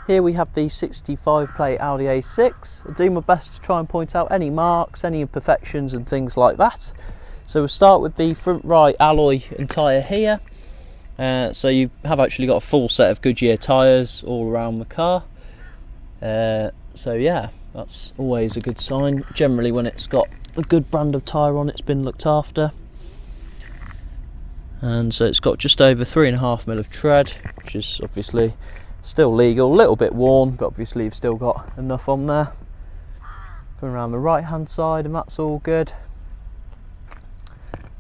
Here we have the 65 plate Audi A6. I'll do my best to try and point out any marks, any imperfections and things like that. So we'll start with the front right alloy and tyre here. So you have actually got a full set of Goodyear tyres all around the car. So yeah, that's always a good sign. Generally when it's got a good brand of tyre on, it's been looked after. And so it's got just over 3.5mm of tread, which is obviously still legal, a little bit worn, but obviously you've still got enough on there. Going around the right hand side, and that's all good.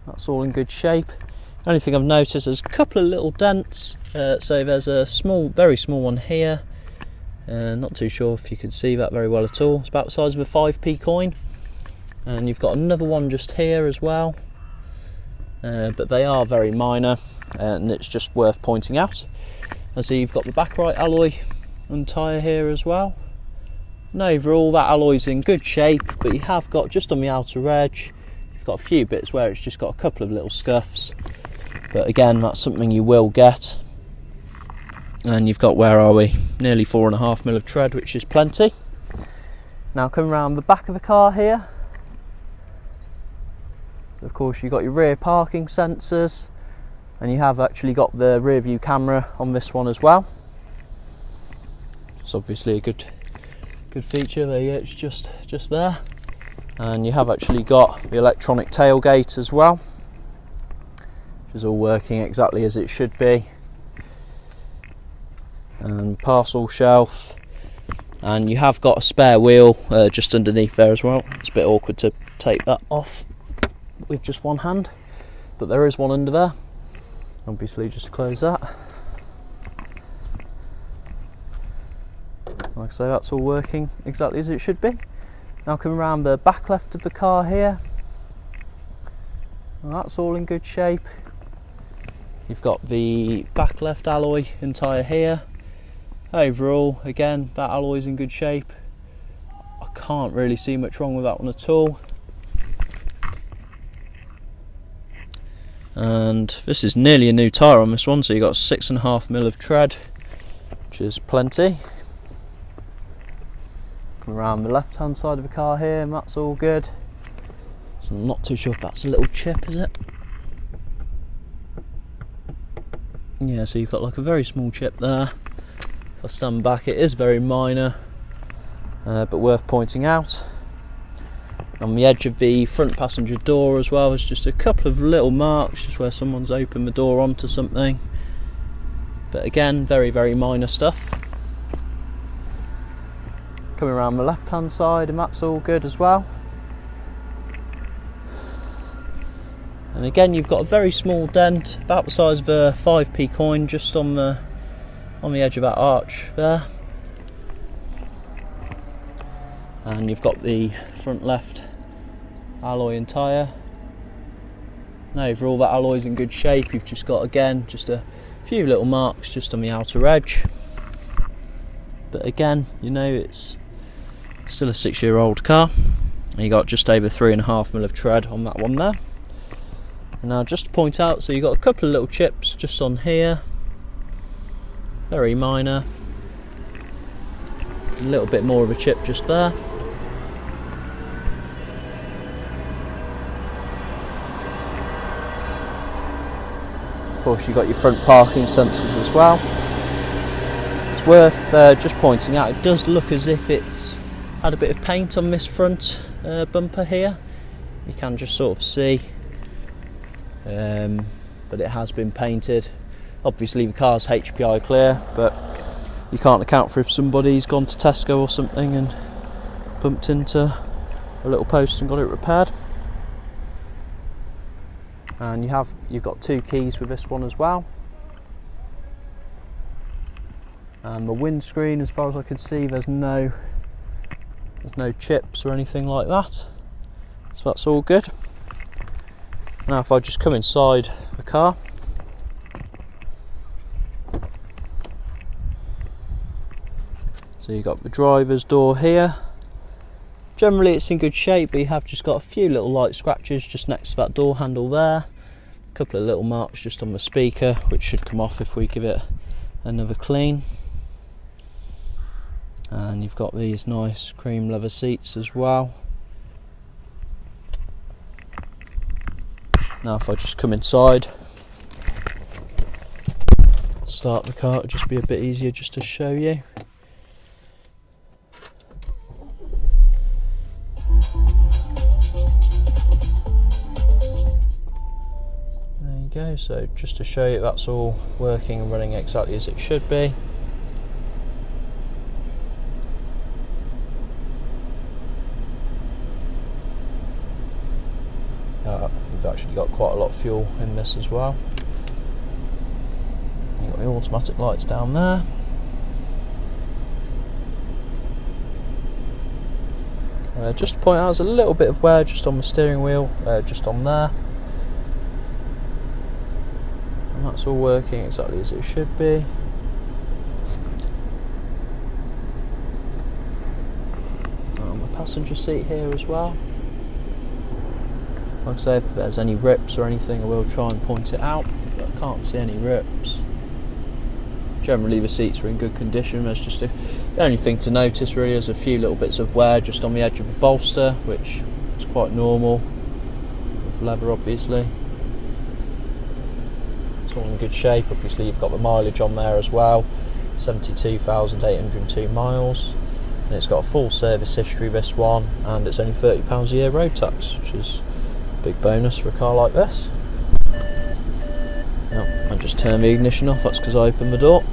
That's all in good shape. The only thing I've noticed is a couple of little dents. So there's a small, very small one here. Not too sure if you can see that very well at all. It's about the size of a 5p coin. And you've got another one just here as well. But they are very minor, and it's just worth pointing out. And so you've got the back right alloy and tyre here as well. And overall that alloy's in good shape, but you have got just on the outer edge, you've got a few bits where it's just got a couple of little scuffs. But again, that's something you will get. And you've got, where are we? Nearly 4.5mm of tread, which is plenty. Now coming around the back of the car here. So of course you've got your rear parking sensors. And you have actually got the rear view camera on this one as well. It's obviously a good feature. There you go, it's just there. And you have actually got the electronic tailgate as well, which is all working exactly as it should be. And parcel shelf. And you have got a spare wheel just underneath there as well. It's a bit awkward to take that off with just one hand, but there is one under there. Obviously just close that. Like I say, that's all working exactly as it should be. Now coming around the back left of the car here, well, that's all in good shape. You've got the back left alloy and tyre here. Overall, again, that alloy's in good shape. I can't really see much wrong with that one at all. And this is nearly a new tyre on this one, so you've got 6.5mm of tread, which is plenty. Come around the left hand side of the car here, and that's all good. So I'm not too sure if that's a little chip, is it? Yeah, so you've got like a very small chip there. If I stand back, it is very minor, but worth pointing out. On the edge of the front passenger door as well, there's just a couple of little marks, just where someone's opened the door onto something. But again, very, very minor stuff. Coming around the left hand side, and that's all good as well. And again, you've got a very small dent, about the size of a 5p coin, just on the edge of that arch there. And you've got the front left alloy and tyre. Now overall that alloy's in good shape. You've just got, again, just a few little marks just on the outer edge. But again, you know, it's still a 6-year-old car. And you got just over 3.5mm of tread on that one there. And now just to point out, so you've got a couple of little chips just on here. Very minor. A little bit more of a chip just there. Of course, you've got your front parking sensors as well. It's worth just pointing out, it does look as if it's had a bit of paint on this front bumper here. You can just sort of see that it has been painted. Obviously the car's HPI clear, but you can't account for if somebody's gone to Tesco or something and bumped into a little post and got it repaired. And you've got 2 keys with this one as well. And the windscreen, as far as I can see, there's no chips or anything like that. So that's all good. Now if I just come inside the car. So you've got the driver's door here. Generally it's in good shape, but you have just got a few little light scratches just next to that door handle there. A couple of little marks just on the speaker, which should come off if we give it another clean. And you've got these nice cream leather seats as well. Now if I just come inside, start the car, it'll just be a bit easier just to show you. There you go, so just to show you that's all working and running exactly as it should be. We've actually got quite a lot of fuel in this as well. You've got the automatic lights down there. Just to point out, there's a little bit of wear just on the steering wheel, just on there. And that's all working exactly as it should be. On the passenger seat here as well. Like I say, if there's any rips or anything, I will try and point it out, but I can't see any rips. Generally the seats are in good condition. There's just the only thing to notice really is a few little bits of wear just on the edge of the bolster, which is quite normal with leather obviously. It's all in good shape. Obviously you've got the mileage on there as well, 72,802 miles. And it's got a full service history, this one, and it's only £30 a year road tax, which is big bonus for a car like this. Now, I'll just turn the ignition off, that's because I opened the door.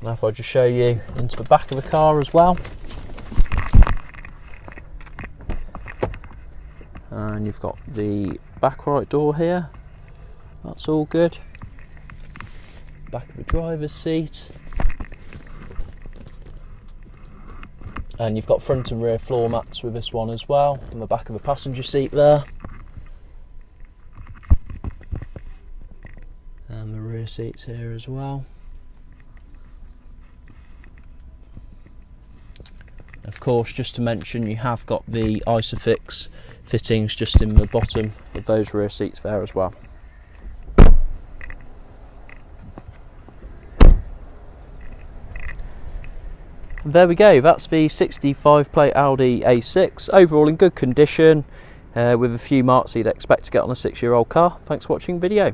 Now if I just show you into the back of the car as well. And you've got the back right door here, that's all good. Back of the driver's seat. And you've got front and rear floor mats with this one as well, on the back of the passenger seat there. And the rear seats here as well. Of course, just to mention, you have got the Isofix fittings just in the bottom of those rear seats there as well. There we go, that's the 65 plate Audi A6, overall in good condition, with a few marks you'd expect to get on a 6-year-old car. Thanks for watching the video.